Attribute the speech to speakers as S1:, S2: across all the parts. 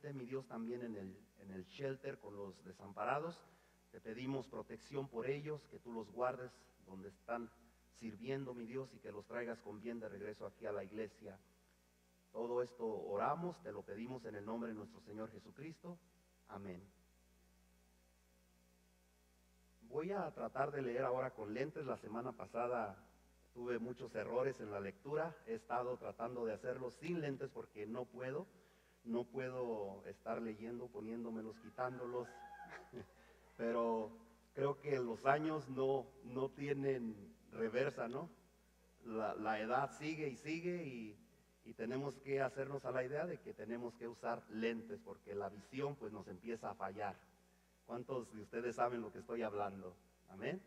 S1: protegiéndote, mi Dios, también en el shelter con los desamparados. Te pedimos protección por ellos, que tú los guardes donde están sirviendo, mi Dios, y que los traigas con bien de regreso aquí a la iglesia. Todo esto oramos, te lo pedimos en el nombre de nuestro Señor Jesucristo. Amén. Voy a tratar de leer ahora con lentes. La semana pasada tuve muchos errores en la lectura. He estado tratando de hacerlo sin lentes porque no puedo estar leyendo, poniéndomelos, quitándolos. Pero creo que los años no tienen reversa, ¿no? La edad sigue y sigue y tenemos que hacernos a la idea de que tenemos que usar lentes porque la visión pues nos empieza a fallar. ¿Cuántos de ustedes saben lo que estoy hablando? Amén.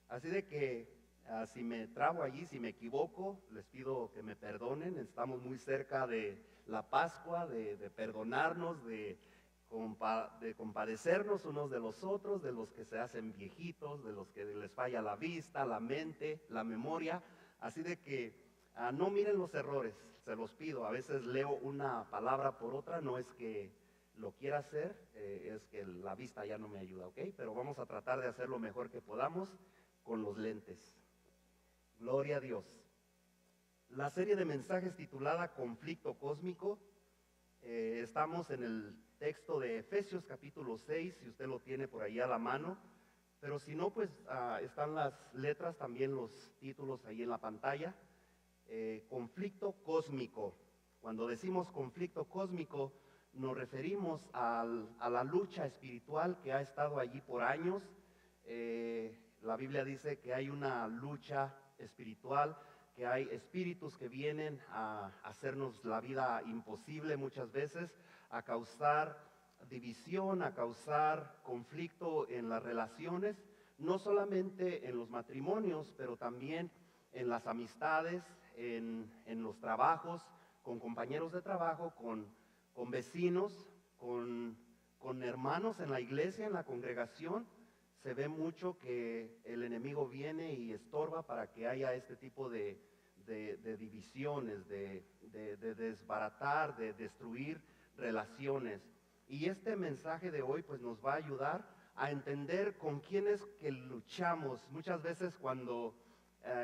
S1: Así de que si me trabo allí, si me equivoco, les pido que me perdonen. Estamos muy cerca de la Pascua, de perdonarnos, de compadecernos unos de los otros, de los que se hacen viejitos, de los que les falla la vista, la mente, la memoria. Así de que no miren los errores, se los pido. A veces leo una palabra por otra, no es que lo quiera hacer, es que la vista ya no me ayuda, ¿ok? Pero vamos a tratar de hacer lo mejor que podamos con los lentes. Gloria a Dios. La serie de mensajes titulada Conflicto Cósmico, estamos en el texto de Efesios capítulo 6, si usted lo tiene por ahí a la mano, pero si no, pues están las letras, también los títulos ahí en la pantalla. Conflicto cósmico. Cuando decimos conflicto cósmico, nos referimos a la lucha espiritual que ha estado allí por años. La Biblia dice que hay una lucha espiritual, que hay espíritus que vienen a hacernos la vida imposible muchas veces, a causar división, a causar conflicto en las relaciones, no solamente en los matrimonios, pero también en las amistades, en los trabajos, con compañeros de trabajo, con vecinos, con hermanos en la iglesia, en la congregación. Se ve mucho que el enemigo viene y estorba para que haya este tipo de divisiones, de desbaratar, de destruir relaciones. Y este mensaje de hoy pues nos va a ayudar a entender con quién es que luchamos. Muchas veces cuando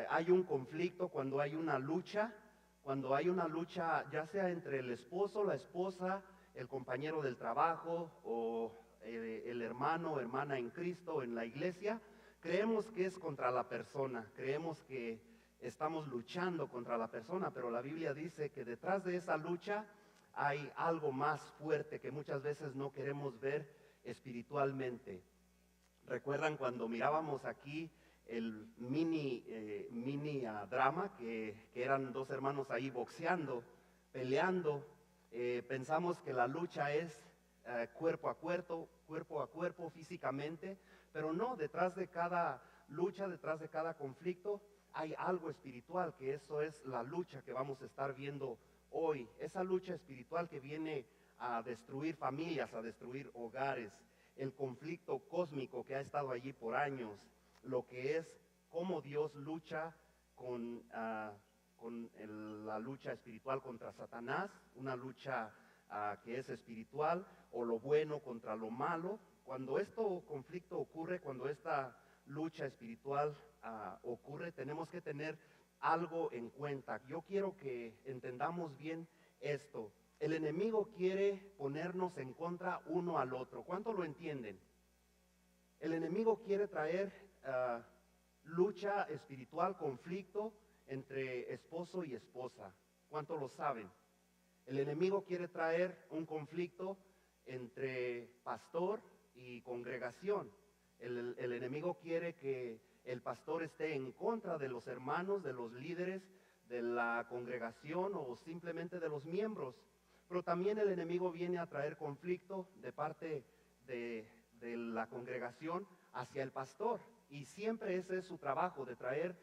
S1: hay un conflicto, cuando hay una lucha ya sea entre el esposo, la esposa, el compañero del trabajo o el hermano o hermana en Cristo en la iglesia, creemos que es contra la persona, creemos que estamos luchando contra la persona, pero la Biblia dice que detrás de esa lucha hay algo más fuerte que muchas veces no queremos ver espiritualmente. ¿Recuerdan cuando mirábamos aquí el mini drama que eran dos hermanos ahí boxeando, peleando? Pensamos que la lucha es cuerpo a cuerpo físicamente, pero no, detrás de cada lucha, detrás de cada conflicto hay algo espiritual, que eso es la lucha que vamos a estar viendo hoy, esa lucha espiritual que viene a destruir familias, a destruir hogares, el conflicto cósmico que ha estado allí por años, lo que es cómo Dios lucha con la lucha espiritual contra Satanás, una lucha que es espiritual, o lo bueno contra lo malo. Cuando este conflicto ocurre, cuando esta lucha espiritual ocurre, tenemos que tener algo en cuenta. Yo quiero que entendamos bien esto. El enemigo quiere ponernos en contra uno al otro. ¿Cuánto lo entienden? El enemigo quiere traer lucha espiritual, conflicto entre esposo y esposa. ¿Cuánto lo saben? El enemigo quiere traer un conflicto entre pastor y congregación. El enemigo quiere que el pastor esté en contra de los hermanos, de los líderes de la congregación o simplemente de los miembros. Pero también el enemigo viene a traer conflicto de parte de la congregación hacia el pastor. Y siempre ese es su trabajo, de traer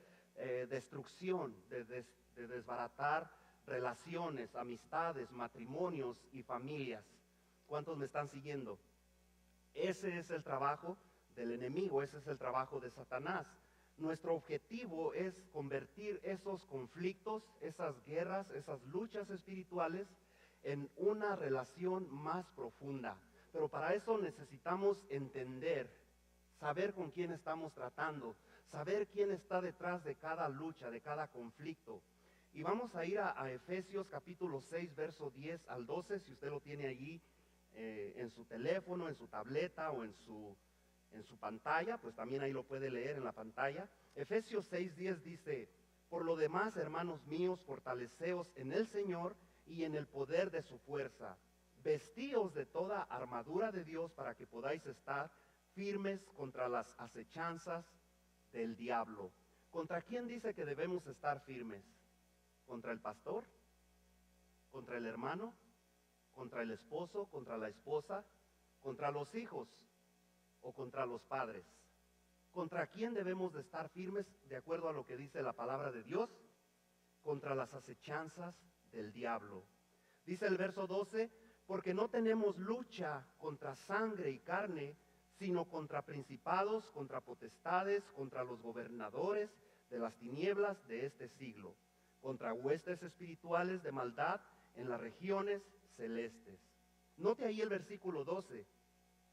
S1: destrucción, de desbaratar relaciones, amistades, matrimonios y familias. ¿Cuántos me están siguiendo? Ese es el trabajo del enemigo, ese es el trabajo de Satanás. Nuestro objetivo es convertir esos conflictos, esas guerras, esas luchas espirituales en una relación más profunda. Pero para eso necesitamos entender, saber con quién estamos tratando, saber quién está detrás de cada lucha, de cada conflicto. Y vamos a ir a Efesios capítulo 6, verso 10 al 12, si usted lo tiene allí en su teléfono, en su tableta o en su pantalla, pues también ahí lo puede leer en la pantalla. Efesios 6:10 dice: por lo demás, hermanos míos, fortaleceos en el Señor y en el poder de su fuerza. Vestíos de toda armadura de Dios para que podáis estar firmes contra las acechanzas del diablo. ¿Contra quién dice que debemos estar firmes? ¿Contra el pastor? ¿Contra el hermano? ¿Contra el esposo? ¿Contra la esposa? ¿Contra los hijos? ¿O contra los padres? ¿Contra quién debemos de estar firmes de acuerdo a lo que dice la palabra de Dios? Contra las acechanzas del diablo. Dice el verso 12, porque no tenemos lucha contra sangre y carne, sino contra principados, contra potestades, contra los gobernadores de las tinieblas de este siglo, contra huestes espirituales de maldad en las regiones celestes. Note ahí el versículo 12.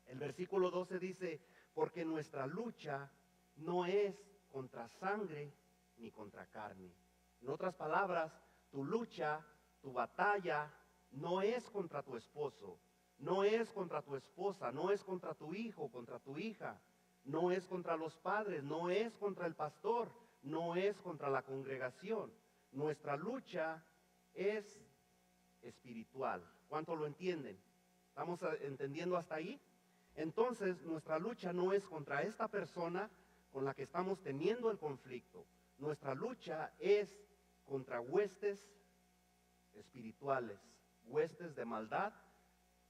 S1: El versículo 12 dice: porque nuestra lucha no es contra sangre ni contra carne. En otras palabras, tu lucha, tu batalla, no es contra tu esposo, no es contra tu esposa, no es contra tu hijo, contra tu hija, no es contra los padres, no es contra el pastor, no es contra la congregación. Nuestra lucha es espiritual. ¿Cuánto lo entienden? ¿Estamos entendiendo hasta ahí? Entonces, nuestra lucha no es contra esta persona con la que estamos teniendo el conflicto. Nuestra lucha es contra huestes espirituales, huestes de maldad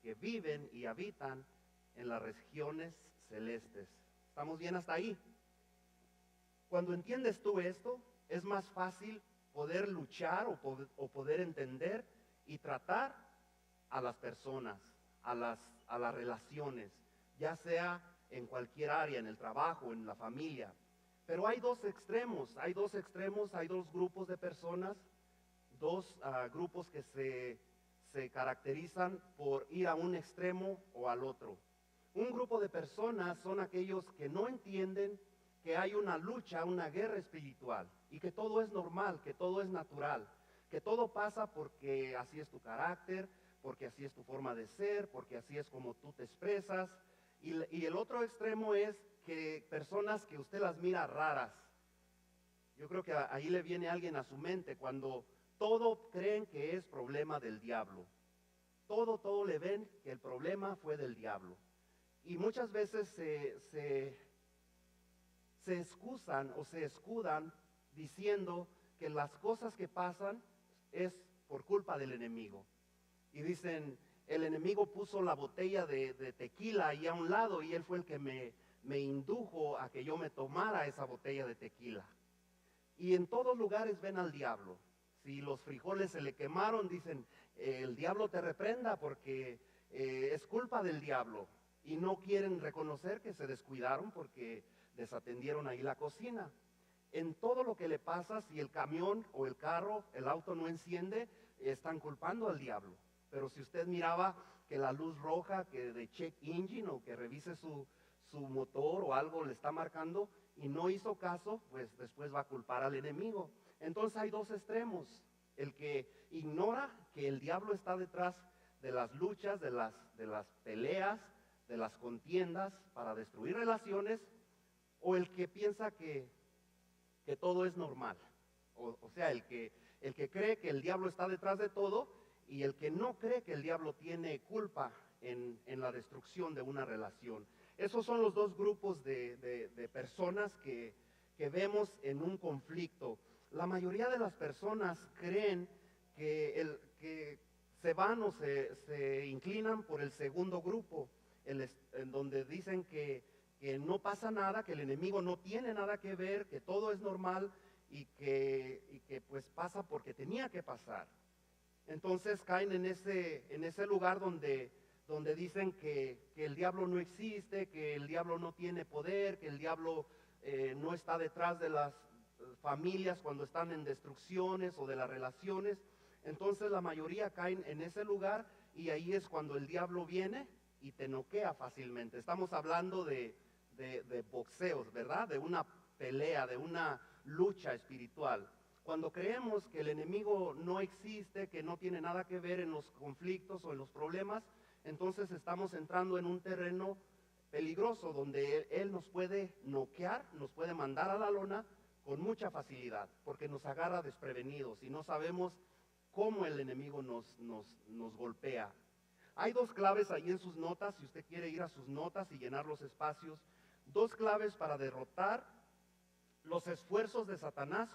S1: que viven y habitan en las regiones celestes. ¿Estamos bien hasta ahí? Cuando entiendes tú esto, es más fácil poder luchar o poder entender y tratar a las personas, a las relaciones, ya sea en cualquier área, en el trabajo, en la familia. Pero hay dos extremos, hay dos grupos de personas, dos grupos que se caracterizan por ir a un extremo o al otro. Un grupo de personas son aquellos que no entienden que hay una lucha, una guerra espiritual y que todo es normal, que todo es natural, que todo pasa porque así es tu carácter, porque así es tu forma de ser, porque así es como tú te expresas. Y el otro extremo es que personas que usted las mira raras. Yo creo que ahí le viene alguien a su mente cuando todo creen que es problema del diablo. Todo le ven que el problema fue del diablo. Y muchas veces se excusan o se escudan diciendo que las cosas que pasan es por culpa del enemigo. Y dicen, el enemigo puso la botella de tequila ahí a un lado y él fue el que me indujo a que yo me tomara esa botella de tequila. Y en todos lugares ven al diablo. Si los frijoles se le quemaron, dicen, el diablo te reprenda porque es culpa del diablo. Y no quieren reconocer que se descuidaron porque desatendieron ahí la cocina. En todo lo que le pasa, si el camión o el carro, el auto no enciende, están culpando al diablo. Pero si usted miraba que la luz roja, que de check engine o que revise su motor o algo le está marcando y no hizo caso, pues después va a culpar al enemigo. Entonces hay dos extremos: el que ignora que el diablo está detrás de las luchas, de las peleas, de las contiendas para destruir relaciones, o el que piensa que todo es normal. O sea, el que cree que el diablo está detrás de todo y el que no cree que el diablo tiene culpa en la destrucción de una relación. Esos son los dos grupos de personas que vemos en un conflicto. La mayoría de las personas creen que se van o se inclinan por el segundo grupo, en donde dicen que no pasa nada, que el enemigo no tiene nada que ver, que todo es normal y que pues pasa porque tenía que pasar. Entonces caen en ese lugar donde dicen que el diablo no existe, que el diablo no tiene poder, que el diablo no está detrás de las familias cuando están en destrucciones o de las relaciones. Entonces la mayoría caen en ese lugar y ahí es cuando el diablo viene y te noquea fácilmente. Estamos hablando de boxeos, ¿verdad? De una pelea, de una lucha espiritual. Cuando creemos que el enemigo no existe, que no tiene nada que ver en los conflictos o en los problemas, entonces estamos entrando en un terreno peligroso donde él nos puede noquear, nos puede mandar a la lona con mucha facilidad, porque nos agarra desprevenidos y no sabemos cómo el enemigo nos golpea. Hay dos claves ahí en sus notas, si usted quiere ir a sus notas y llenar los espacios, dos claves para derrotar los esfuerzos de Satanás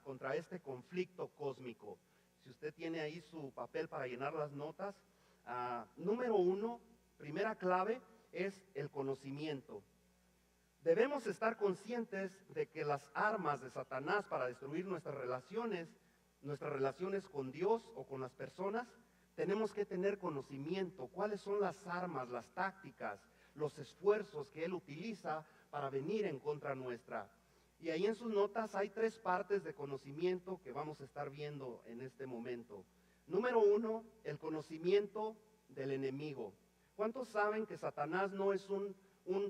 S1: contra este conflicto cósmico. Si usted tiene ahí su papel para llenar las notas, número uno, primera clave es el conocimiento. Debemos estar conscientes de que las armas de Satanás para destruir nuestras relaciones con Dios o con las personas, tenemos que tener conocimiento. ¿Cuáles son las armas, las tácticas, los esfuerzos que él utiliza para venir en contra nuestra? Y ahí en sus notas hay tres partes de conocimiento que vamos a estar viendo en este momento. Número uno, el conocimiento del enemigo. ¿Cuántos saben que Satanás no es un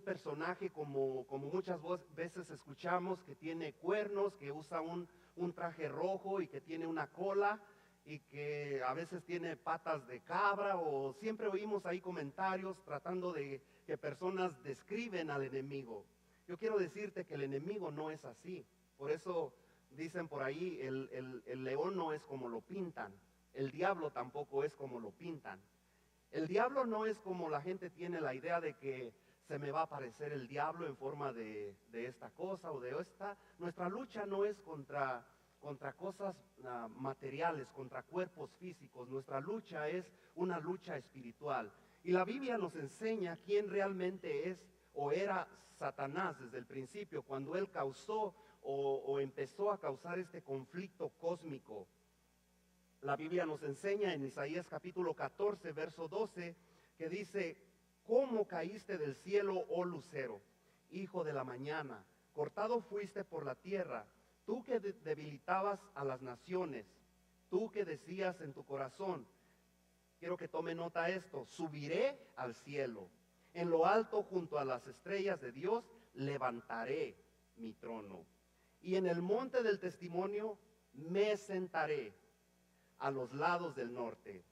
S1: personaje como muchas veces escuchamos, que tiene cuernos, que usa un traje rojo y que tiene una cola y que a veces tiene patas de cabra? O siempre oímos ahí comentarios tratando de que personas describen al enemigo. Yo quiero decirte que el enemigo no es así. Por eso dicen por ahí, el león no es como lo pintan. El diablo tampoco es como lo pintan. El diablo no es como la gente tiene la idea de que se me va a aparecer el diablo en forma de esta cosa o de esta. Nuestra lucha no es contra cosas materiales, contra cuerpos físicos. Nuestra lucha es una lucha espiritual. Y la Biblia nos enseña quién realmente es o era Satanás desde el principio, cuando él causó o empezó a causar este conflicto cósmico. La Biblia nos enseña en Isaías capítulo 14, verso 12, que dice: ¿cómo caíste del cielo, oh lucero, hijo de la mañana? Cortado fuiste por la tierra, tú que debilitabas a las naciones, tú que decías en tu corazón, quiero que tome nota esto, subiré al cielo, en lo alto junto a las estrellas de Dios levantaré mi trono, y en el monte del testimonio me sentaré a los lados del norte.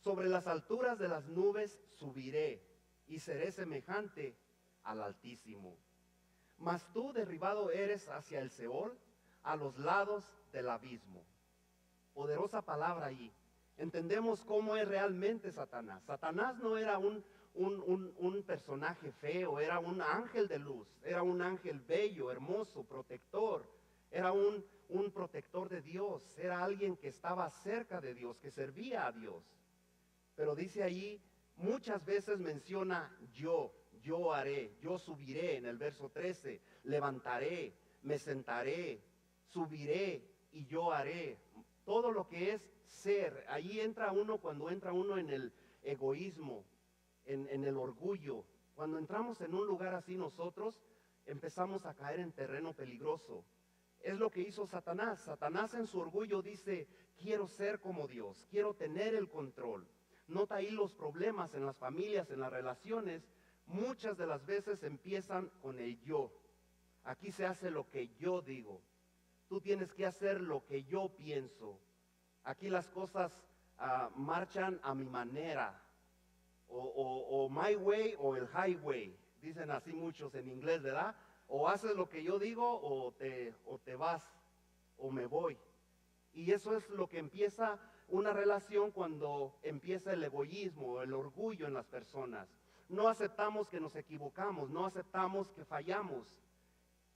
S1: Sobre las alturas de las nubes subiré y seré semejante al Altísimo. Mas tú derribado eres hacia el Seol, a los lados del abismo. Poderosa palabra ahí. Entendemos cómo es realmente Satanás. Satanás no era un personaje feo, era un ángel de luz, era un ángel bello, hermoso, protector. Era un protector de Dios, era alguien que estaba cerca de Dios, que servía a Dios. Pero dice ahí, muchas veces menciona yo haré, yo subiré en el verso 13, levantaré, me sentaré, subiré y yo haré. Todo lo que es ser, ahí entra uno cuando entra uno en el egoísmo, en el orgullo. Cuando entramos en un lugar así nosotros empezamos a caer en terreno peligroso. Es lo que hizo Satanás. Satanás en su orgullo dice, quiero ser como Dios, quiero tener el control. Nota ahí los problemas en las familias, en las relaciones. Muchas de las veces empiezan con el yo. Aquí se hace lo que yo digo. Tú tienes que hacer lo que yo pienso. Aquí las cosas marchan a mi manera. O my way o el highway. Dicen así muchos en inglés, ¿verdad? O haces lo que yo digo o te vas o me voy. Y eso es lo que empieza una relación cuando empieza el egoísmo, el orgullo en las personas. No aceptamos que nos equivocamos, no aceptamos que fallamos.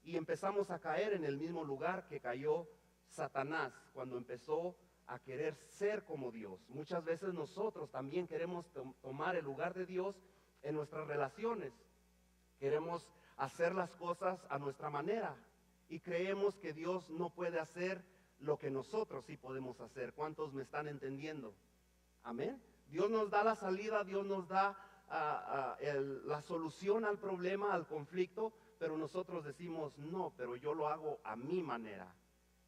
S1: Y empezamos a caer en el mismo lugar que cayó Satanás cuando empezó a querer ser como Dios. Muchas veces nosotros también queremos tomar el lugar de Dios en nuestras relaciones. Queremos hacer las cosas a nuestra manera y creemos que Dios no puede hacer lo que nosotros sí podemos hacer. ¿Cuántos me están entendiendo? Amén. Dios nos da la salida, Dios nos da la solución al problema, al conflicto, pero nosotros decimos, no, pero yo lo hago a mi manera.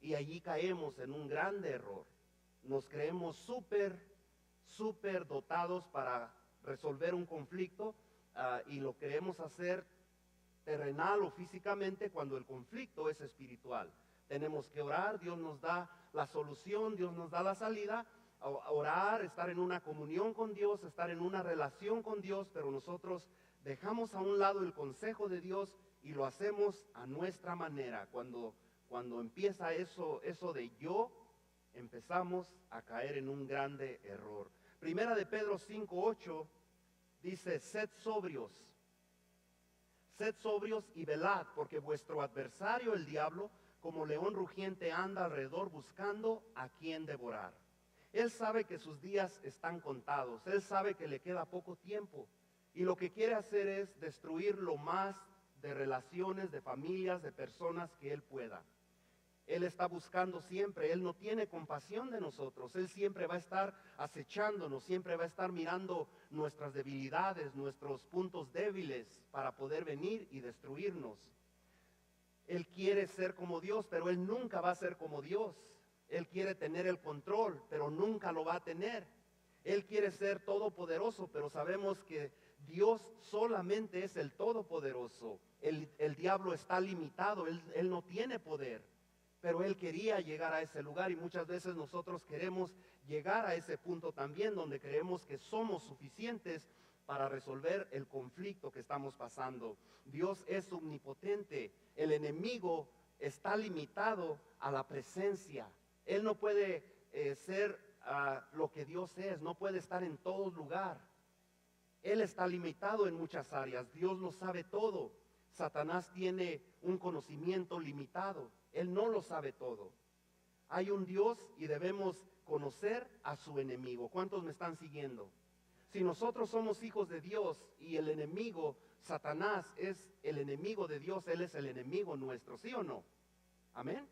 S1: Y allí caemos en un grande error. nos creemos súper dotados para resolver un conflicto, y lo queremos hacer terrenal o físicamente cuando el conflicto es espiritual. Tenemos que orar, Dios nos da la solución, Dios nos da la salida, orar, estar en una comunión con Dios, estar en una relación con Dios, pero nosotros dejamos a un lado el consejo de Dios y lo hacemos a nuestra manera. Cuando empieza eso de yo, empezamos a caer en un grande error. Primera de Pedro 5:8 dice: sed sobrios y velad, porque vuestro adversario el diablo, como león rugiente, anda alrededor buscando a quien devorar. Él sabe que sus días están contados, él sabe que le queda poco tiempo, y lo que quiere hacer es destruir lo más de relaciones, de familias, de personas que él pueda. Él está buscando siempre, él no tiene compasión de nosotros, él siempre va a estar acechándonos, siempre va a estar mirando nuestras debilidades, nuestros puntos débiles para poder venir y destruirnos. Él quiere ser como Dios, pero él nunca va a ser como Dios. Él quiere tener el control, pero nunca lo va a tener. Él quiere ser todopoderoso, pero sabemos que Dios solamente es el todopoderoso. El diablo está limitado, él no tiene poder. Pero él quería llegar a ese lugar, y muchas veces nosotros queremos llegar a ese punto también, donde creemos que somos suficientes para resolver el conflicto que estamos pasando. Dios es omnipotente, el enemigo está limitado a la presencia. Él no puede ser lo que Dios es, no puede estar en todo lugar. Él está limitado en muchas áreas, Dios lo sabe todo. Satanás tiene un conocimiento limitado, él no lo sabe todo. Hay un Dios y debemos conocer a su enemigo. ¿Cuántos me están siguiendo? Si nosotros somos hijos de Dios y el enemigo, Satanás, es el enemigo de Dios, él es el enemigo nuestro, ¿sí o no? Amén.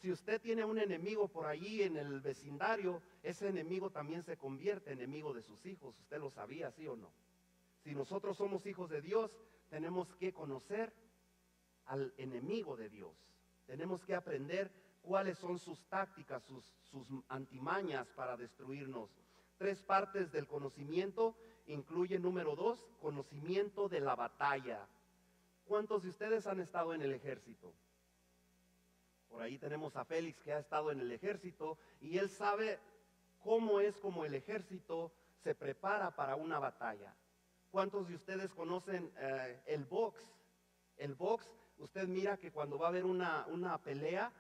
S1: Si usted tiene un enemigo por allí en el vecindario, ese enemigo también se convierte en enemigo de sus hijos. ¿Usted lo sabía, sí o no? Si nosotros somos hijos de Dios, tenemos que conocer al enemigo de Dios. Tenemos que aprender cuáles son sus tácticas, sus antimañas para destruirnos. 3 partes del conocimiento incluye, número 2, conocimiento de la batalla. ¿Cuántos de ustedes han estado en el ejército? Por ahí tenemos a Félix, que ha estado en el ejército, y él sabe cómo es como el ejército se prepara para una batalla. ¿Cuántos de ustedes conocen el box? El box, usted mira que cuando va a haber una pelea,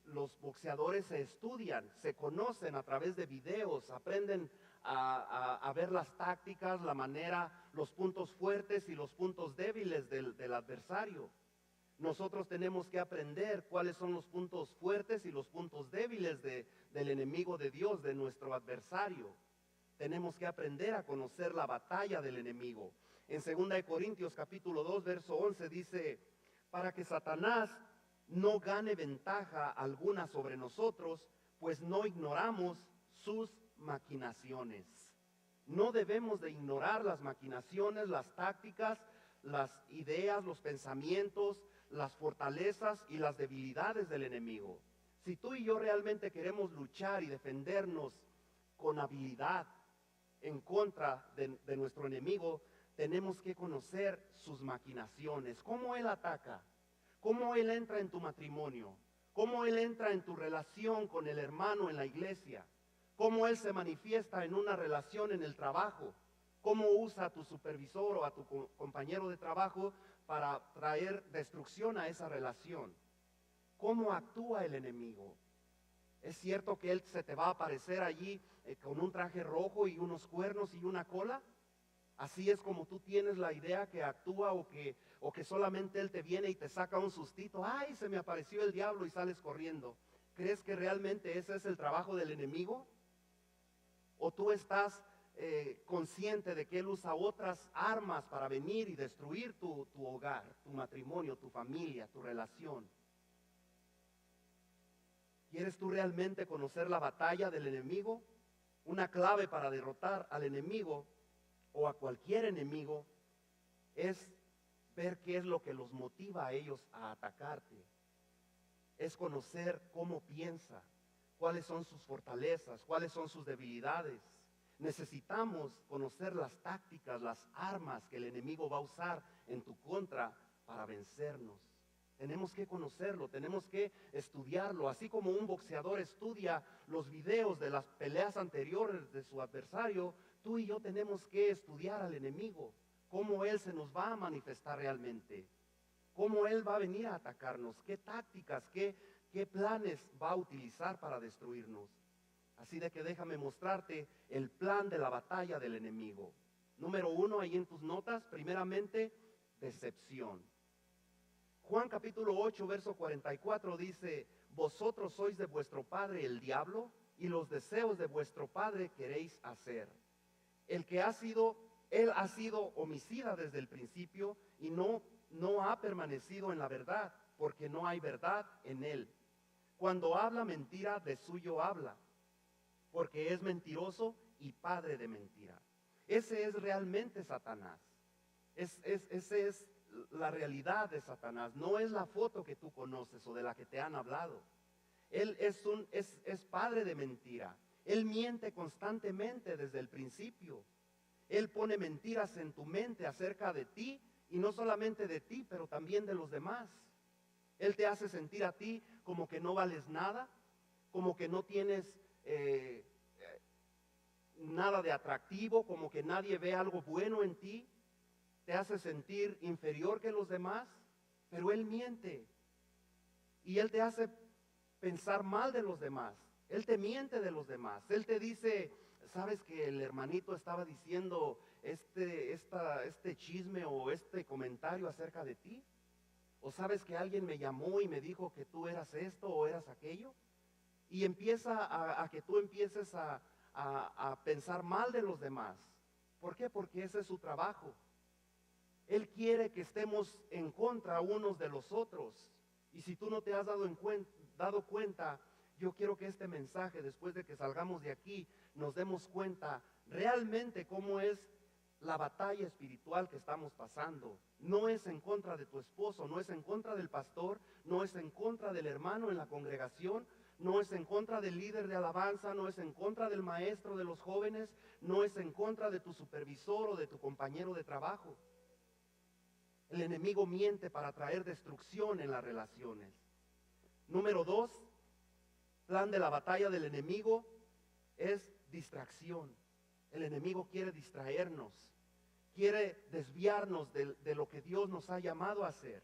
S1: los boxeadores se estudian, se conocen a través de videos, aprenden a ver las tácticas, la manera, los puntos fuertes y los puntos débiles del adversario. Nosotros tenemos que aprender cuáles son los puntos fuertes y los puntos débiles del enemigo de Dios, de nuestro adversario. Tenemos que aprender a conocer la batalla del enemigo. En 2 Corintios capítulo 2, verso 11 dice: para que Satanás no gane ventaja alguna sobre nosotros, pues no ignoramos sus maquinaciones. No debemos de ignorar las maquinaciones, las tácticas, las ideas, los pensamientos, las fortalezas y las debilidades del enemigo. Si tú y yo realmente queremos luchar y defendernos con habilidad en contra de nuestro enemigo, tenemos que conocer sus maquinaciones, cómo él ataca, cómo él entra en tu matrimonio, cómo él entra en tu relación con el hermano en la iglesia, cómo él se manifiesta en una relación en el trabajo, cómo usa a tu supervisor o a tu compañero de trabajo para traer destrucción a esa relación, cómo actúa el enemigo. ¿Es cierto que él se te va a aparecer allí con un traje rojo y unos cuernos y una cola? Así es como tú tienes la idea que actúa, o que solamente él te viene y te saca un sustito. ¡Ay, se me apareció el diablo! Y sales corriendo. ¿Crees que realmente ese es el trabajo del enemigo? ¿O tú estás consciente de que él usa otras armas para venir y destruir tu hogar, tu matrimonio, tu familia, tu relación? ¿Quieres tú realmente conocer la batalla del enemigo? Una clave para derrotar al enemigo o a cualquier enemigo es ver qué es lo que los motiva a ellos a atacarte. Es conocer cómo piensa, cuáles son sus fortalezas, cuáles son sus debilidades. Necesitamos conocer las tácticas, las armas que el enemigo va a usar en tu contra para vencernos. Tenemos que conocerlo, tenemos que estudiarlo, así como un boxeador estudia los videos de las peleas anteriores de su adversario. Tú y yo tenemos que estudiar al enemigo, cómo él se nos va a manifestar realmente, cómo él va a venir a atacarnos, qué tácticas, qué planes va a utilizar para destruirnos. Así de que déjame mostrarte el plan de la batalla del enemigo. Número 1, ahí en tus notas, primeramente, decepción. Juan capítulo 8, verso 44 dice: vosotros sois de vuestro padre el diablo, y los deseos de vuestro padre queréis hacer. Él ha sido homicida desde el principio y no ha permanecido en la verdad, porque no hay verdad en él. Cuando habla mentira, de suyo habla, porque es mentiroso y padre de mentira. Ese es realmente Satanás. Ese es la realidad de Satanás. No es la foto que tú conoces o de la que te han hablado. Él es padre de mentira. Él miente constantemente desde el principio. Él pone mentiras en tu mente acerca de ti, y no solamente de ti, pero también de los demás. Él te hace sentir a ti como que no vales nada, como que no tienes nada de atractivo, como que nadie ve algo bueno en ti. Te hace sentir inferior que los demás, pero él miente. Y él te hace pensar mal de los demás. Él te miente de los demás. Él te dice: ¿sabes que el hermanito estaba diciendo este chisme o este comentario acerca de ti? ¿O sabes que alguien me llamó y me dijo que tú eras esto o eras aquello? Y empieza a que tú empieces a pensar mal de los demás. ¿Por qué? Porque ese es su trabajo. Él quiere que estemos en contra unos de los otros. Y si tú no te has dado cuenta, yo quiero que este mensaje, después de que salgamos de aquí, nos demos cuenta realmente cómo es la batalla espiritual que estamos pasando. No es en contra de tu esposo, no es en contra del pastor, no es en contra del hermano en la congregación, no es en contra del líder de alabanza, no es en contra del maestro de los jóvenes, no es en contra de tu supervisor o de tu compañero de trabajo. El enemigo miente para traer destrucción en las relaciones. Número 2, plan de la batalla del enemigo es distracción. El enemigo quiere distraernos, quiere desviarnos de lo que Dios nos ha llamado a hacer,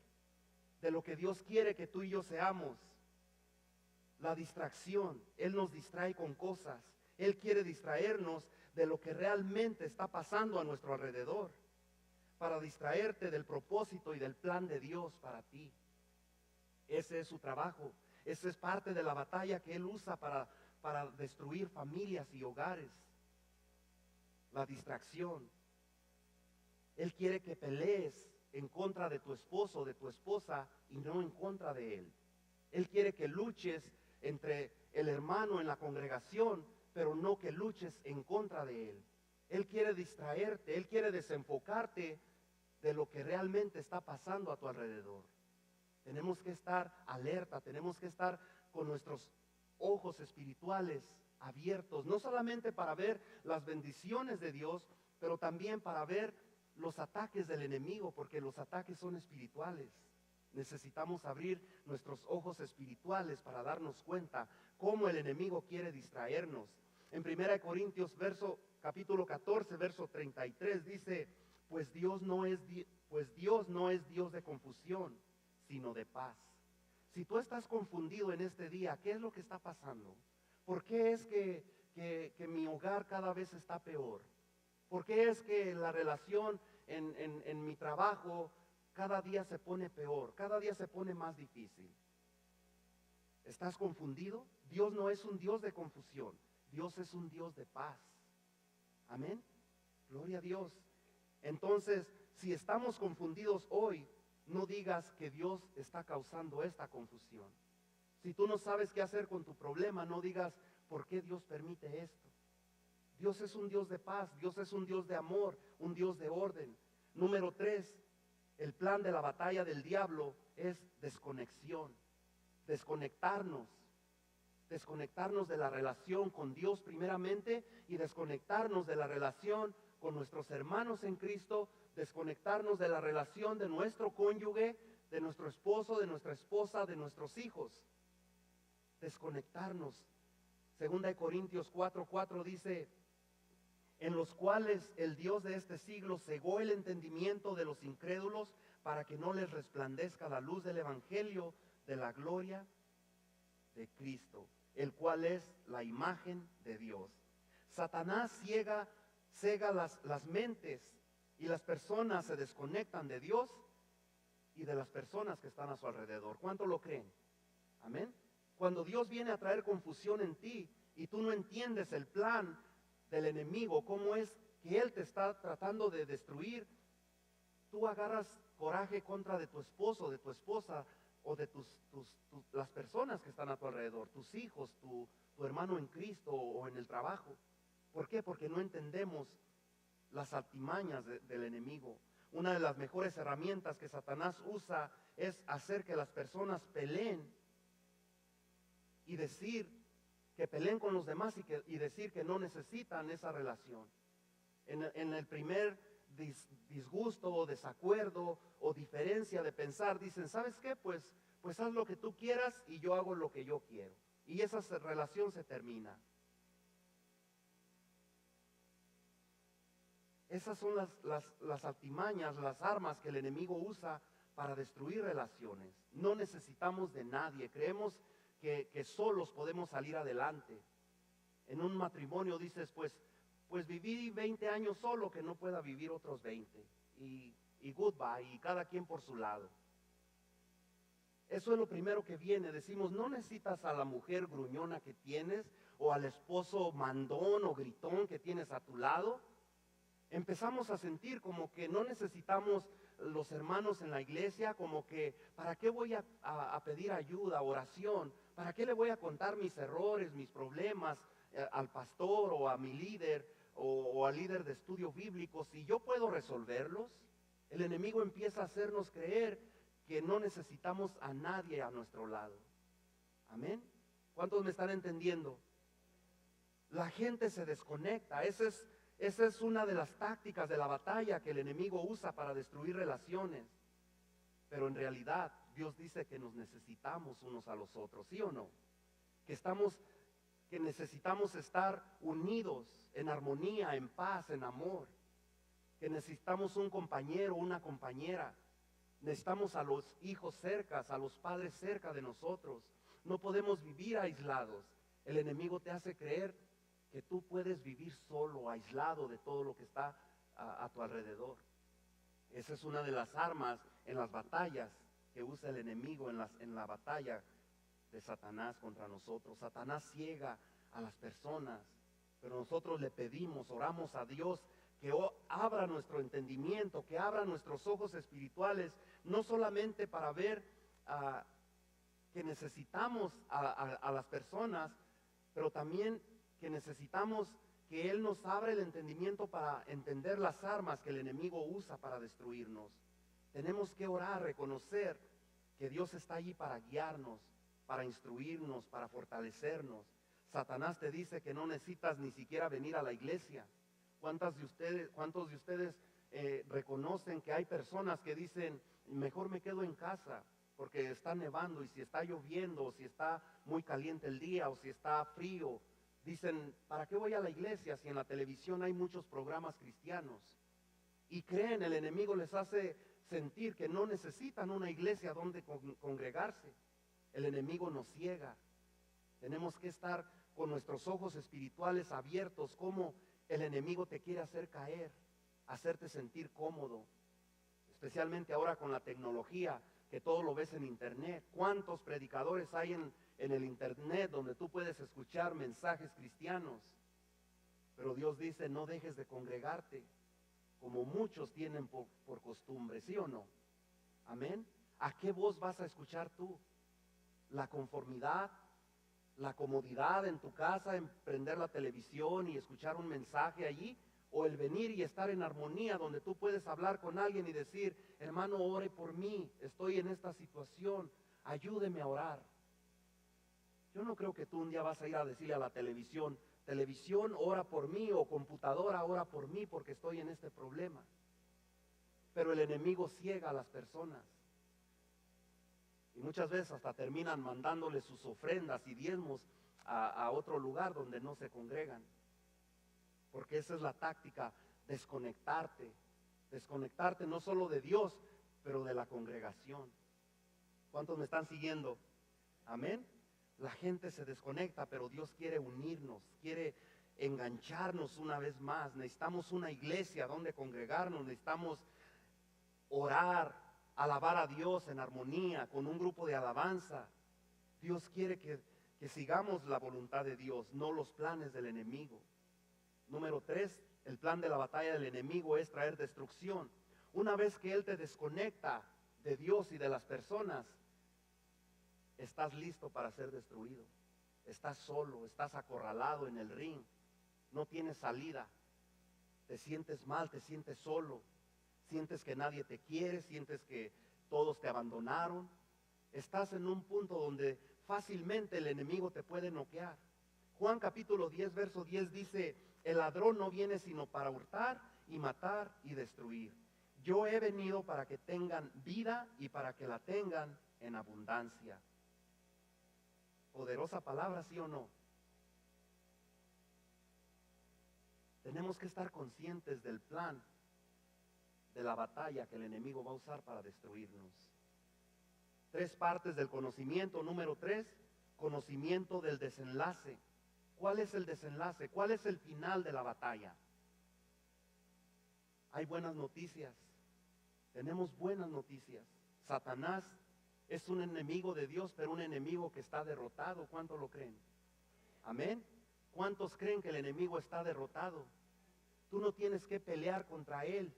S1: de lo que Dios quiere que tú y yo seamos. La distracción, Él nos distrae con cosas. Él quiere distraernos de lo que realmente está pasando a nuestro alrededor, para distraerte del propósito y del plan de Dios para ti. Ese es su trabajo. Esa es parte de la batalla que Él usa para destruir familias y hogares. La distracción. Él quiere que pelees en contra de tu esposo o de tu esposa y no en contra de él. Él quiere que luches entre el hermano en la congregación, pero no que luches en contra de él. Él quiere distraerte, Él quiere desenfocarte de lo que realmente está pasando a tu alrededor. Tenemos que estar alerta, tenemos que estar con nuestros ojos espirituales abiertos, no solamente para ver las bendiciones de Dios, pero también para ver los ataques del enemigo, porque los ataques son espirituales. Necesitamos abrir nuestros ojos espirituales para darnos cuenta cómo el enemigo quiere distraernos. En 1 Corintios capítulo 14, verso 33 dice: pues Dios no es Dios de confusión, sino de paz. Si tú estás confundido en este día, ¿qué es lo que está pasando? ¿Por qué es que mi hogar cada vez está peor? ¿Por qué es que la relación en mi trabajo cada día se pone peor, cada día se pone más difícil? ¿Estás confundido? Dios no es un Dios de confusión, Dios es un Dios de paz. Amén. Gloria a Dios. Entonces, si estamos confundidos hoy, no digas que Dios está causando esta confusión. Si tú no sabes qué hacer con tu problema, no digas por qué Dios permite esto. Dios es un Dios de paz, Dios es un Dios de amor, un Dios de orden. Número 3, el plan de la batalla del diablo es desconexión, desconectarnos. desconectarnos de la relación con Dios primeramente y desconectarnos de la relación con nuestros hermanos en Cristo, desconectarnos de la relación de nuestro cónyuge, de nuestro esposo, de nuestra esposa, de nuestros hijos. Desconectarnos. Segunda de Corintios 4:4 dice, en los cuales el Dios de este siglo cegó el entendimiento de los incrédulos para que no les resplandezca la luz del evangelio de la gloria de Cristo, el cual es la imagen de Dios. Satanás cega las mentes y las personas se desconectan de Dios y de las personas que están a su alrededor. ¿Cuánto lo creen? Amén. Cuando Dios viene a traer confusión en ti y tú no entiendes el plan del enemigo, cómo es que él te está tratando de destruir, tú agarras coraje contra de tu esposo, de tu esposa o de las personas que están a tu alrededor, tus hijos, tu hermano en Cristo o en el trabajo. ¿Por qué? Porque no entendemos las artimañas del enemigo. Una de las mejores herramientas que Satanás usa es hacer que las personas peleen y decir que peleen con los demás y decir que no necesitan esa relación. En el primer disgusto o desacuerdo o diferencia de pensar, dicen, ¿sabes qué? Pues haz lo que tú quieras y yo hago lo que yo quiero. Y esa relación se termina. Esas son las artimañas, las armas que el enemigo usa para destruir relaciones. No necesitamos de nadie. Creemos que solos podemos salir adelante. En un matrimonio dices, pues viví 20 años solo, que no pueda vivir otros 20. Y goodbye, y cada quien por su lado. Eso es lo primero que viene. Decimos, no necesitas a la mujer gruñona que tienes, o al esposo mandón o gritón que tienes a tu lado. Empezamos a sentir como que no necesitamos los hermanos en la iglesia, como que, ¿para qué voy a pedir ayuda, oración? ¿Para qué le voy a contar mis errores, mis problemas al pastor o a mi líder o al líder de estudio bíblico si yo puedo resolverlos? El enemigo empieza a hacernos creer que no necesitamos a nadie a nuestro lado. Amén. ¿Cuántos me están entendiendo? La gente se desconecta. Esa es una de las tácticas de la batalla que el enemigo usa para destruir relaciones. Pero en realidad Dios dice que nos necesitamos unos a los otros, ¿sí o no? Que necesitamos estar unidos en armonía, en paz, en amor. Que necesitamos un compañero, una compañera. Necesitamos a los hijos cerca, a los padres cerca de nosotros. No podemos vivir aislados. El enemigo te hace creer que tú puedes vivir solo, aislado de todo lo que está a tu alrededor. Esa es una de las armas en las batallas que usa el enemigo, en la batalla de Satanás contra nosotros. Satanás ciega a las personas, pero nosotros le pedimos, oramos a Dios que abra nuestro entendimiento, que abra nuestros ojos espirituales, no solamente para ver que necesitamos a las personas, pero también que necesitamos que Él nos abra el entendimiento para entender las armas que el enemigo usa para destruirnos. Tenemos que orar, reconocer que Dios está allí para guiarnos, para instruirnos, para fortalecernos. Satanás te dice que no necesitas ni siquiera venir a la iglesia. ¿Cuántos de ustedes reconocen que hay personas que dicen, mejor me quedo en casa porque está nevando y si está lloviendo o si está muy caliente el día o si está frío? Dicen, ¿para qué voy a la iglesia si en la televisión hay muchos programas cristianos? Y creen, el enemigo les hace sentir que no necesitan una iglesia donde congregarse. El enemigo nos ciega. Tenemos que estar con nuestros ojos espirituales abiertos, como el enemigo te quiere hacer caer, hacerte sentir cómodo. Especialmente ahora con la tecnología, que todo lo ves en internet. ¿Cuántos predicadores hay en el internet donde tú puedes escuchar mensajes cristianos? Pero Dios dice, no dejes de congregarte, como muchos tienen por costumbre, ¿sí o no? Amén. ¿A qué voz vas a escuchar tú? ¿La conformidad, la comodidad en tu casa, en prender la televisión y escuchar un mensaje allí? ¿O el venir y estar en armonía, donde tú puedes hablar con alguien y decir, hermano, ore por mí, estoy en esta situación, ayúdeme a orar? Yo no creo que tú un día vas a ir a decirle a la televisión, televisión, ora por mí, o computadora, ora por mí porque estoy en este problema. Pero el enemigo ciega a las personas. Y muchas veces hasta terminan mandándole sus ofrendas y diezmos a otro lugar donde no se congregan. Porque esa es la táctica, desconectarte. Desconectarte no solo de Dios, pero de la congregación. ¿Cuántos me están siguiendo? Amén. La gente se desconecta, pero Dios quiere unirnos, quiere engancharnos una vez más. Necesitamos una iglesia donde congregarnos, necesitamos orar, alabar a Dios en armonía, con un grupo de alabanza. Dios quiere que sigamos la voluntad de Dios, no los planes del enemigo. Número 3, el plan de la batalla del enemigo es traer destrucción. Una vez que Él te desconecta de Dios y de las personas, estás listo para ser destruido. Estás solo, estás acorralado en el ring, no tienes salida, te sientes mal, te sientes solo, sientes que nadie te quiere, sientes que todos te abandonaron. Estás en un punto donde fácilmente el enemigo te puede noquear. Juan capítulo 10, verso 10 dice: el ladrón no viene sino para hurtar y matar y destruir. Yo he venido para que tengan vida y para que la tengan en abundancia. Poderosa palabra, ¿sí o no? Tenemos que estar conscientes del plan de la batalla que el enemigo va a usar para destruirnos. 3 partes del conocimiento. Número 3, conocimiento del desenlace. ¿Cuál es el desenlace? ¿Cuál es el final de la batalla? Hay buenas noticias. Tenemos buenas noticias. Satanás es un enemigo de Dios, pero un enemigo que está derrotado. ¿Cuántos lo creen? Amén. ¿Cuántos creen que el enemigo está derrotado? Tú no tienes que pelear contra él.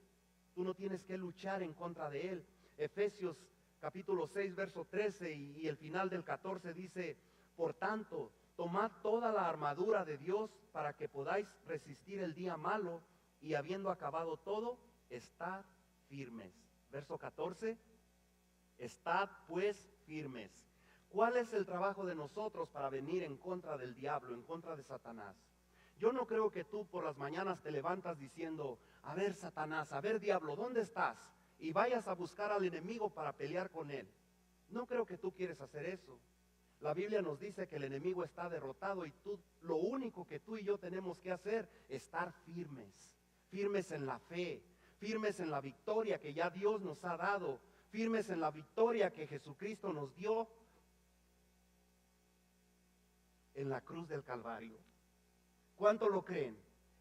S1: Tú no tienes que luchar en contra de él. Efesios capítulo 6, verso 13 y el final del 14 dice: por tanto, tomad toda la armadura de Dios para que podáis resistir el día malo, y habiendo acabado todo, estad firmes. Verso 14, estad pues firmes. ¿Cuál es el trabajo de nosotros para venir en contra del diablo, en contra de Satanás? Yo no creo que tú por las mañanas te levantas diciendo: a ver, Satanás, a ver, diablo, ¿dónde estás? Y vayas a buscar al enemigo para pelear con él. No creo que tú quieres hacer eso. La Biblia nos dice que el enemigo está derrotado y lo único que tú y yo tenemos que hacer es estar firmes. Firmes en la fe, firmes en la victoria que ya Dios nos ha dado, firmes en la victoria que Jesucristo nos dio en la cruz del Calvario. ¿Cuántos lo creen?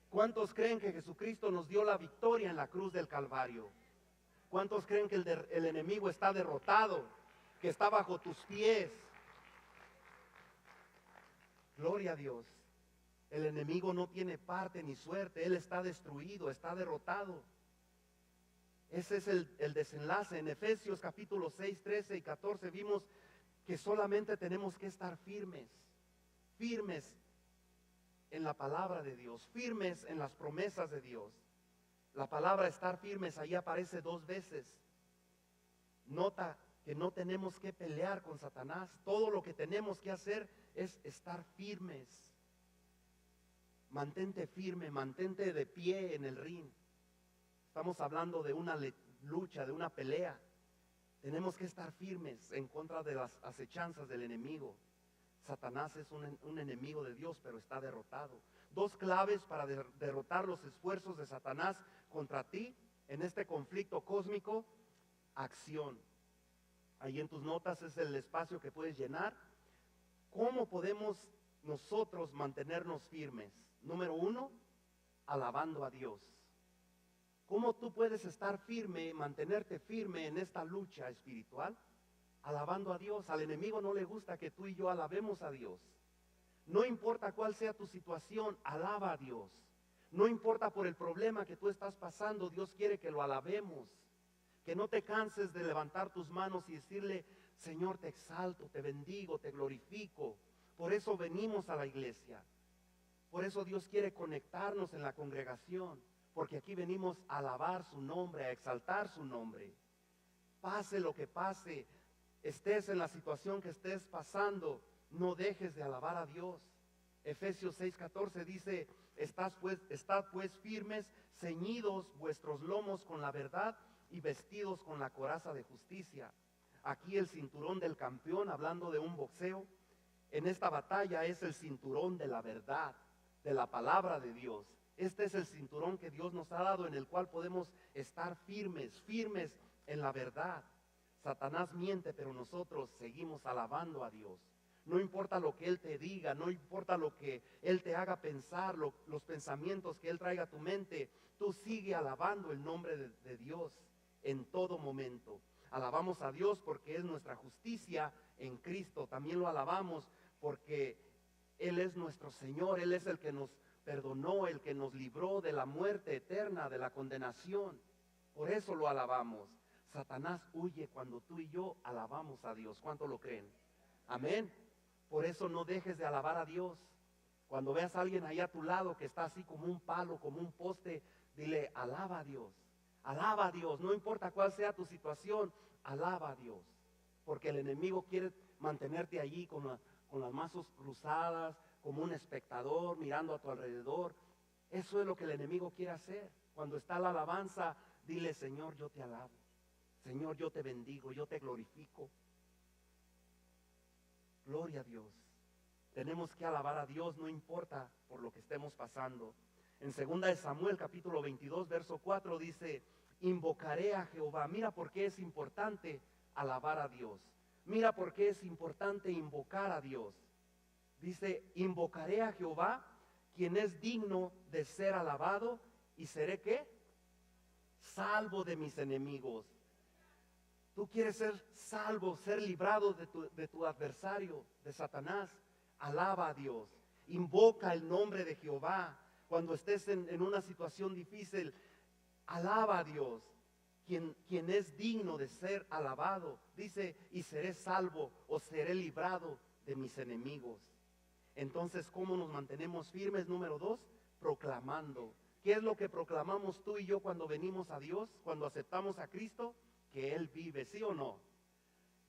S1: ¿Cuántos creen que Jesucristo nos dio la victoria en la cruz del Calvario? ¿Cuántos creen que el enemigo está derrotado, que está bajo tus pies? Gloria a Dios. El enemigo no tiene parte ni suerte. Él está destruido, está derrotado. Ese es el desenlace. En Efesios capítulo 6, 13 y 14 vimos que solamente tenemos que estar firmes. Firmes en la palabra de Dios, firmes en las promesas de Dios. La palabra estar firmes ahí aparece 2 veces. Nota que no tenemos que pelear con Satanás. Todo lo que tenemos que hacer es estar firmes. Mantente firme, mantente de pie en el ring. Estamos hablando de una lucha, de una pelea. Tenemos que estar firmes en contra de las acechanzas del enemigo. Satanás es un enemigo de Dios, pero está derrotado. 2 claves para derrotar los esfuerzos de Satanás contra ti en este conflicto cósmico: acción. Ahí en tus notas es el espacio que puedes llenar. ¿Cómo podemos nosotros mantenernos firmes? Número 1, alabando a Dios. ¿Cómo tú puedes estar firme, mantenerte firme en esta lucha espiritual? Alabando a Dios. Al enemigo no le gusta que tú y yo alabemos a Dios. No importa cuál sea tu situación, alaba a Dios. No importa por el problema que tú estás pasando, Dios quiere que lo alabemos. Que no te canses de levantar tus manos y decirle: Señor, te exalto, te bendigo, te glorifico. Por eso venimos a la iglesia. Por eso Dios quiere conectarnos en la congregación. Porque aquí venimos a alabar su nombre, a exaltar su nombre. Pase lo que pase, estés en la situación que estés pasando, no dejes de alabar a Dios. Efesios 6:14 dice, estad pues firmes, ceñidos vuestros lomos con la verdad y vestidos con la coraza de justicia. Aquí el cinturón del campeón, hablando de un boxeo, en esta batalla es el cinturón de la verdad, de la palabra de Dios. Este es el cinturón que Dios nos ha dado, en el cual podemos estar firmes, firmes en la verdad. Satanás miente, pero nosotros seguimos alabando a Dios. No importa lo que Él te diga, no importa lo que Él te haga pensar, los pensamientos que Él traiga a tu mente, tú sigue alabando el nombre de Dios en todo momento. Alabamos a Dios porque es nuestra justicia en Cristo. También lo alabamos porque Él es nuestro Señor, Él es el que nos perdonó, el que nos libró de la muerte eterna, de la condenación. Por eso lo alabamos. Satanás huye cuando tú y yo alabamos a Dios. ¿Cuánto lo creen? Amén. Por eso no dejes de alabar a Dios. Cuando veas a alguien ahí a tu lado que está así como un palo, como un poste, dile, alaba a Dios. Alaba a Dios. No importa cuál sea tu situación, alaba a Dios. Porque el enemigo quiere mantenerte allí con las manos cruzadas, como un espectador mirando a tu alrededor. Eso es lo que el enemigo quiere hacer. Cuando está la alabanza, dile, Señor, yo te alabo. Señor, yo te bendigo, yo te glorifico. Gloria a Dios. Tenemos que alabar a Dios, no importa por lo que estemos pasando. En 2 de Samuel, capítulo 22, verso 4, dice, invocaré a Jehová. Mira por qué es importante alabar a Dios. Mira por qué es importante invocar a Dios. Dice, invocaré a Jehová, quien es digno de ser alabado, y seré, ¿qué? Salvo de mis enemigos. Tú quieres ser salvo, ser librado de tu adversario, de Satanás. Alaba a Dios. Invoca el nombre de Jehová. Cuando estés en una situación difícil, alaba a Dios, quien es digno de ser alabado. Dice, y seré salvo o seré librado de mis enemigos. Entonces, ¿cómo nos mantenemos firmes? Número 2, proclamando. ¿Qué es lo que proclamamos tú y yo cuando venimos a Dios, cuando aceptamos a Cristo? Que Él vive, ¿sí o no?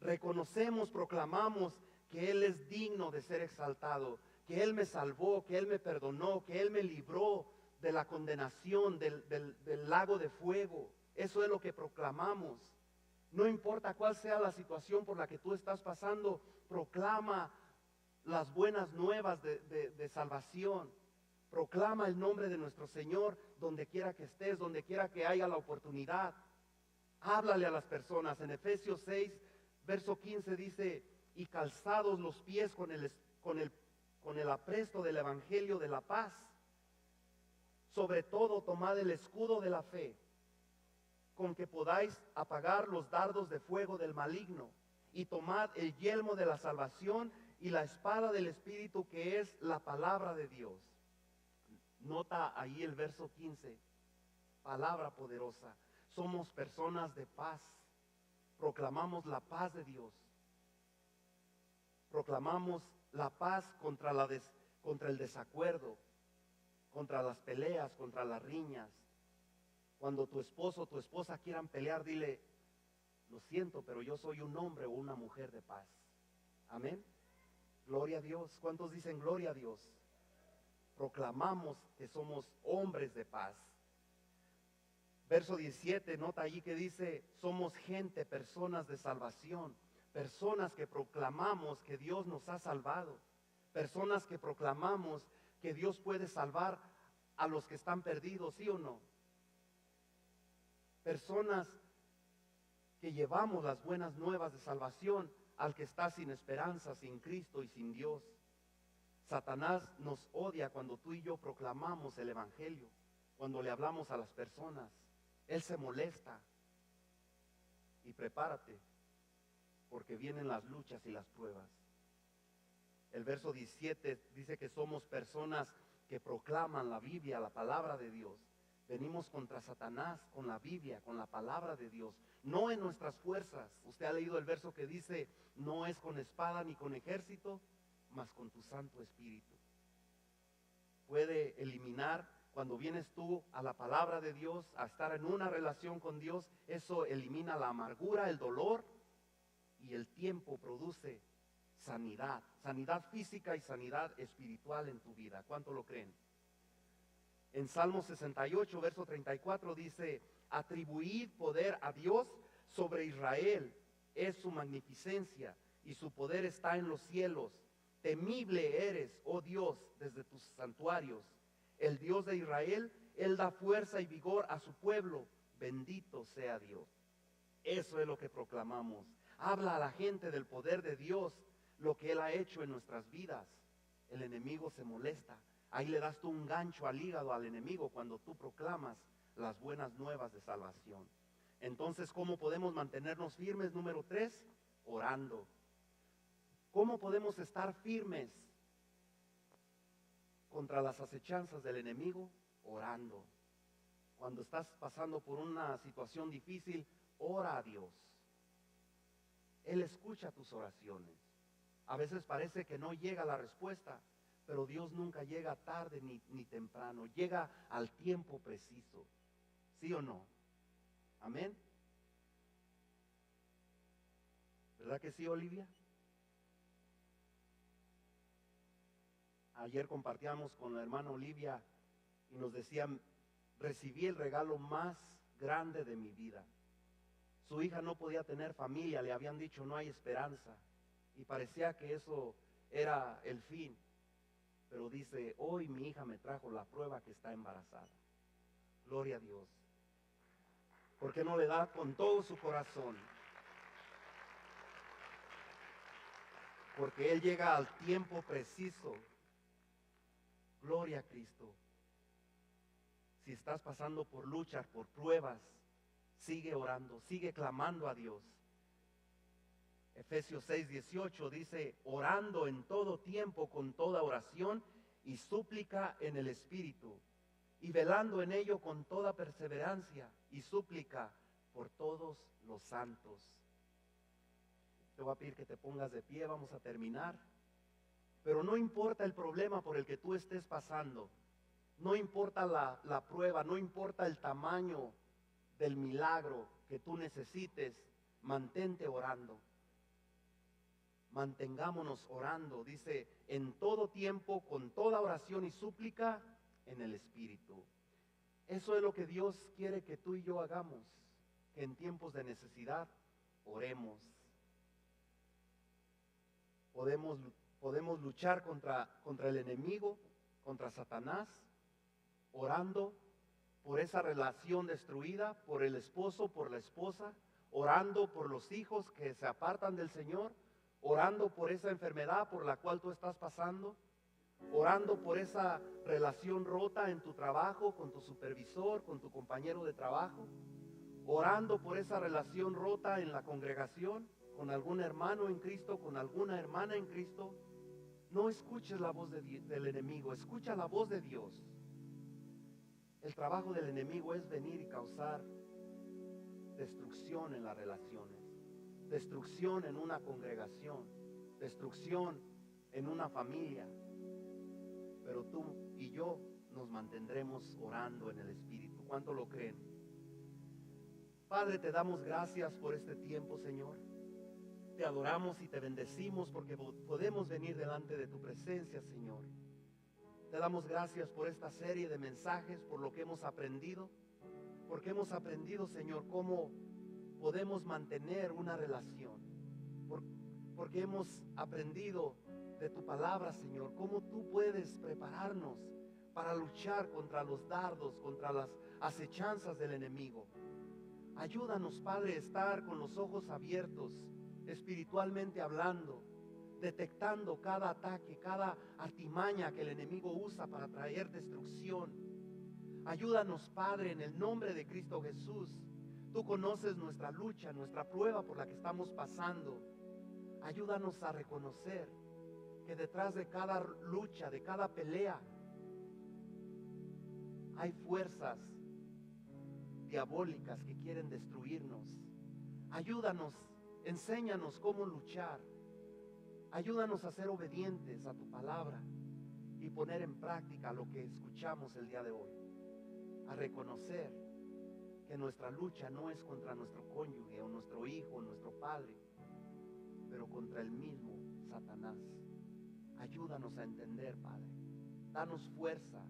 S1: Reconocemos, proclamamos que Él es digno de ser exaltado, que Él me salvó, que Él me perdonó, que Él me libró de la condenación, del lago de fuego. Eso es lo que proclamamos. No importa cuál sea la situación por la que tú estás pasando, proclama las buenas nuevas de salvación. Proclama el nombre de nuestro Señor donde quiera que estés, donde quiera que haya la oportunidad. Háblale a las personas. En Efesios 6, verso 15 dice, y calzados los pies con el apresto del evangelio de la paz. Sobre todo tomad el escudo de la fe, con que podáis apagar los dardos de fuego del maligno, y tomad el yelmo de la salvación y la espada del Espíritu, que es la palabra de Dios. Nota ahí el verso 15, palabra poderosa. Somos personas de paz. Proclamamos la paz de Dios. Proclamamos la paz contra el desacuerdo, contra las peleas, contra las riñas. Cuando tu esposo o tu esposa quieran pelear, dile, lo siento, pero yo soy un hombre o una mujer de paz. Amén. Gloria a Dios. ¿Cuántos dicen gloria a Dios? Proclamamos que somos hombres de paz. Verso 17, nota allí que dice, somos gente, personas de salvación, personas que proclamamos que Dios nos ha salvado, personas que proclamamos que Dios puede salvar a los que están perdidos, ¿sí o no? Personas que llevamos las buenas nuevas de salvación al que está sin esperanza, sin Cristo y sin Dios. Satanás nos odia cuando tú y yo proclamamos el evangelio, cuando le hablamos a las personas. Él se molesta. Y prepárate, porque vienen las luchas y las pruebas. El verso 17 dice que somos personas que proclaman la Biblia, la palabra de Dios. Venimos contra Satanás con la Biblia, con la palabra de Dios, no en nuestras fuerzas. Usted ha leído el verso que dice, no es con espada ni con ejército, mas con tu Santo Espíritu. Puede eliminar, cuando vienes tú a la palabra de Dios, a estar en una relación con Dios, eso elimina la amargura, el dolor, y el tiempo produce sanidad, sanidad física y sanidad espiritual en tu vida. ¿Cuánto lo creen? En Salmo 68, verso 34 dice, atribuid poder a Dios sobre Israel, es su magnificencia y su poder está en los cielos. Temible eres, oh Dios, desde tus santuarios. El Dios de Israel, Él da fuerza y vigor a su pueblo. Bendito sea Dios. Eso es lo que proclamamos. Habla a la gente del poder de Dios, lo que Él ha hecho en nuestras vidas. El enemigo se molesta. Ahí le das tú un gancho al hígado al enemigo cuando tú proclamas las buenas nuevas de salvación. Entonces, ¿cómo podemos mantenernos firmes? Número 3, orando. ¿Cómo podemos estar firmes contra las acechanzas del enemigo? Orando. Cuando estás pasando por una situación difícil, ora a Dios. Él escucha tus oraciones. A veces parece que no llega la respuesta, pero Dios nunca llega tarde ni temprano. Llega al tiempo preciso. ¿Sí o no? Amén. ¿Verdad que sí, Olivia? Ayer compartíamos con la hermana Olivia y nos decían, recibí el regalo más grande de mi vida. Su hija no podía tener familia, le habían dicho no hay esperanza y parecía que eso era el fin. Pero dice, hoy mi hija me trajo la prueba que está embarazada. Gloria a Dios. ¿Por qué no le da con todo su corazón? Porque Él llega al tiempo preciso. Gloria a Cristo. Si estás pasando por luchas, por pruebas, sigue orando, sigue clamando a Dios. Efesios 6:18 dice, orando en todo tiempo con toda oración y súplica en el Espíritu, y velando en ello con toda perseverancia y súplica por todos los santos. Te voy a pedir que te pongas de pie, vamos a terminar. Pero no importa el problema por el que tú estés pasando, no importa la prueba, no importa el tamaño del milagro que tú necesites, mantente orando. Mantengámonos orando, dice, en todo tiempo, con toda oración y súplica en el Espíritu. Eso es lo que Dios quiere que tú y yo hagamos, que en tiempos de necesidad oremos. Podemos luchar contra el enemigo, contra Satanás, orando por esa relación destruida, por el esposo, por la esposa, orando por los hijos que se apartan del Señor, orando por esa enfermedad por la cual tú estás pasando, orando por esa relación rota en tu trabajo, con tu supervisor, con tu compañero de trabajo, orando por esa relación rota en la congregación, con algún hermano en Cristo, con alguna hermana en Cristo. No escuches la voz del enemigo, escucha la voz de Dios. El trabajo del enemigo es venir y causar destrucción en las relaciones, destrucción en una congregación, destrucción en una familia. Pero tú y yo nos mantendremos orando en el Espíritu. ¿Cuánto lo creen? Padre, te damos gracias por este tiempo, Señor. Te adoramos y te bendecimos porque podemos venir delante de tu presencia, Señor. Te damos gracias por esta serie de mensajes, por lo que hemos aprendido, porque hemos aprendido, Señor, cómo podemos mantener una relación, porque hemos aprendido de tu palabra, Señor, cómo tú puedes prepararnos para luchar contra los dardos, contra las acechanzas del enemigo. Ayúdanos, Padre, a estar con los ojos abiertos, espiritualmente hablando, detectando cada ataque, cada artimaña que el enemigo usa para traer destrucción. Ayúdanos, Padre, en el nombre de Cristo Jesús. Tú conoces nuestra lucha, nuestra prueba por la que estamos pasando. Ayúdanos a reconocer que detrás de cada lucha, de cada pelea, hay fuerzas diabólicas que quieren destruirnos. Ayúdanos, enséñanos cómo luchar. Ayúdanos a ser obedientes a tu palabra y poner en práctica lo que escuchamos el día de hoy. A reconocer que nuestra lucha no es contra nuestro cónyuge o nuestro hijo o nuestro padre, pero contra el mismo Satanás. Ayúdanos a entender, Padre. Danos fuerza,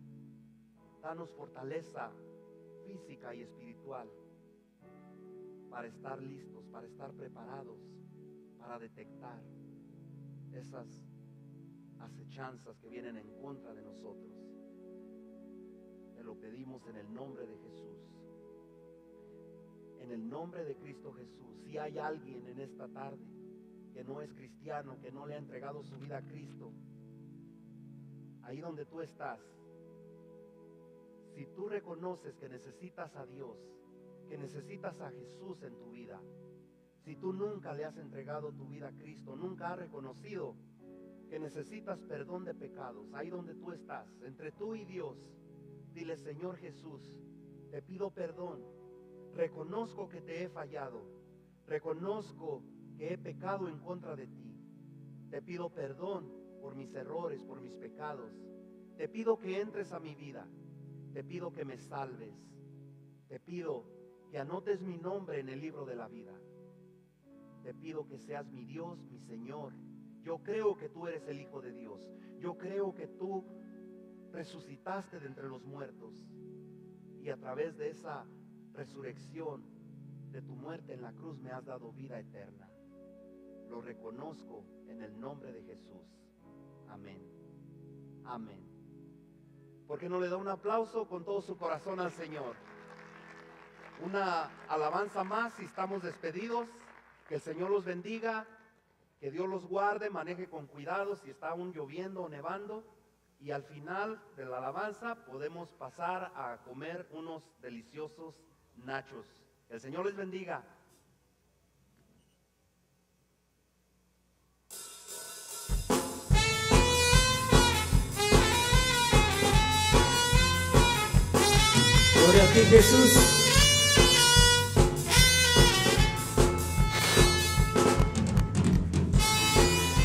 S1: danos fortaleza física y espiritual para estar listos, para estar preparados, para detectar esas acechanzas que vienen en contra de nosotros. Te lo pedimos en el nombre de Jesús. En el nombre de Cristo Jesús. Si hay alguien en esta tarde que no es cristiano, que no le ha entregado su vida a Cristo, ahí donde tú estás, si tú reconoces que necesitas a Dios, que necesitas a Jesús en tu vida, si tú nunca le has entregado tu vida a Cristo, nunca has reconocido que necesitas perdón de pecados, ahí donde tú estás, entre tú y Dios, dile: Señor Jesús, te pido perdón, reconozco que te he fallado, reconozco que he pecado en contra de ti, te pido perdón por mis errores, por mis pecados, te pido que entres a mi vida, te pido que me salves, te pido que anotes mi nombre en el libro de la vida, te pido que seas mi Dios, mi Señor. Yo creo que tú eres el Hijo de Dios, yo creo que tú resucitaste de entre los muertos y a través de esa resurrección de tu muerte en la cruz me has dado vida eterna. Lo reconozco en el nombre de Jesús. Amén. Amén. ¿Por qué no le da un aplauso con todo su corazón al Señor? Una alabanza más y estamos despedidos. Que el Señor los bendiga, que Dios los guarde, maneje con cuidado si está aún lloviendo o nevando. Y al final de la alabanza podemos pasar a comer unos deliciosos nachos. Que el Señor les bendiga.
S2: Gloria a ti, Jesús.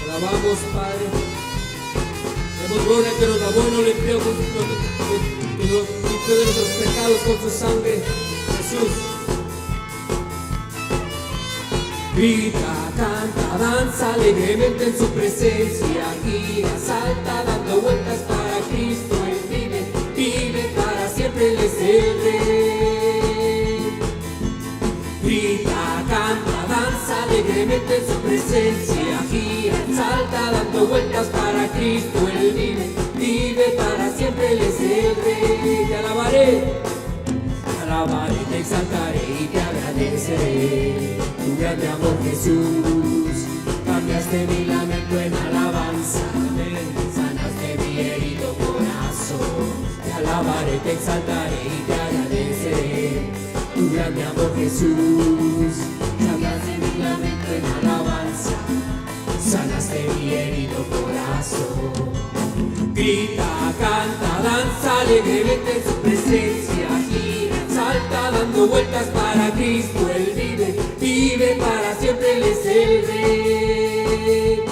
S2: Alabamos, Padre. Demos gloria que nos lavó y nos limpió de nuestros pecados con su sangre. Jesús. Grita, canta, danza alegremente en su presencia. Gira, salta, dando vueltas para Cristo. Él vive, vive para siempre. Él es el Rey. Grita, canta, danza alegremente en su presencia. Gira, salta, dando vueltas para Cristo. Él vive, vive para siempre. Él es el Rey. Te alabaré, te exaltaré y te agradeceré. Tu grande amor, Jesús, cambiaste mi lamento en alabanza, sanaste mi herido corazón. Te alabaré, te exaltaré y te agradeceré. Tu grande amor, Jesús, cambiaste mi lamento en alabanza, sanaste mi herido corazón. Grita, canta, danza alegremente en su presencia. Gira, salta, dando vueltas para Cristo. Él vive, vive para siempre. Él es el Rey.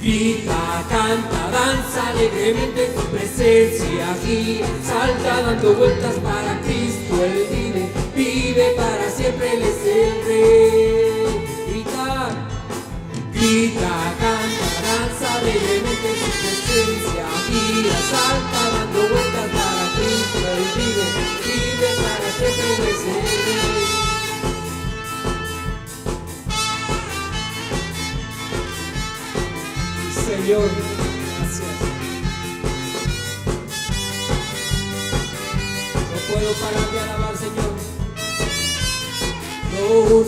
S2: Grita, canta, danza alegremente en su presencia. Gira, salta, dando vueltas para Cristo. Él vive, vive para siempre. Él es el Rey. Grita, grita, canta, danza alegremente en su presencia. Gira, salta, dando vueltas para Cristo. Él vive, vive para siempre. Él es el Rey. Señor, gracias. No puedo parar de alabar, Señor.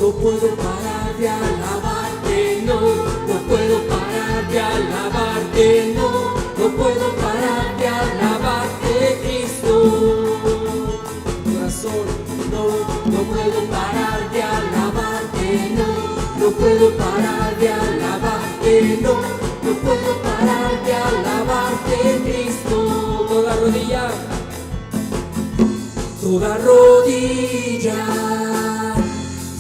S2: No puedo parar de alabarte, no puedo parar de alabarte, no puedo parar de alabarte, Cristo. Corazón, no puedo parar de alabarte, no puedo parar de alabarte, no puedo parar de alabarte, Cristo. Toda rodilla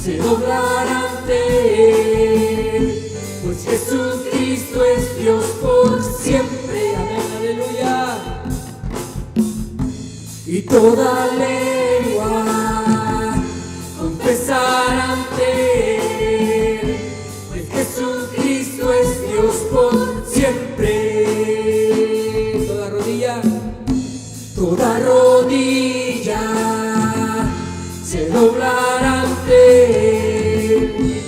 S2: se doblará ante Él, pues Jesucristo es Dios por siempre. Amén, aleluya. Y toda lengua confesará ante Él, pues Jesucristo hablar ante Él,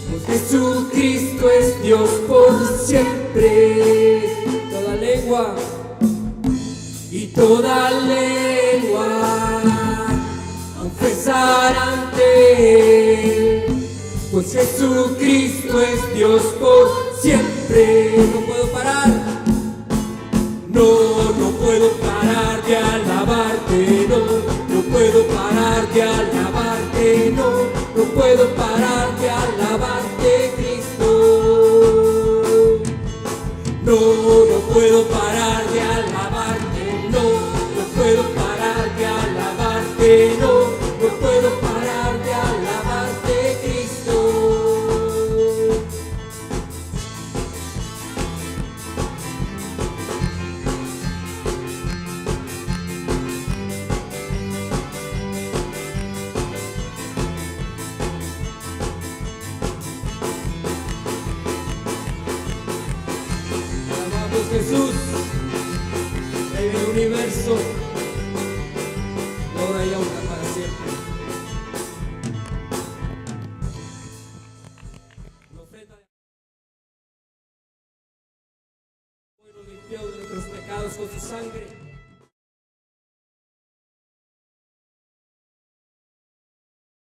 S2: pues Jesucristo es Dios por siempre. Toda lengua y toda lengua confesar ante Él, pues Jesucristo es Dios por siempre. No puedo parar, no puedo parar de alabarte, no puedo parar de alabarte, no puedo parar de alabarte, Cristo. No puedo parar de alabarte, no puedo parar de alabarte, no puedo parar de alabarte, Cristo. Alabamos Jesús, Rey del universo, ahora y ahora para siempre. La ofrenda de hoy nos limpió de nuestros pecados con su sangre.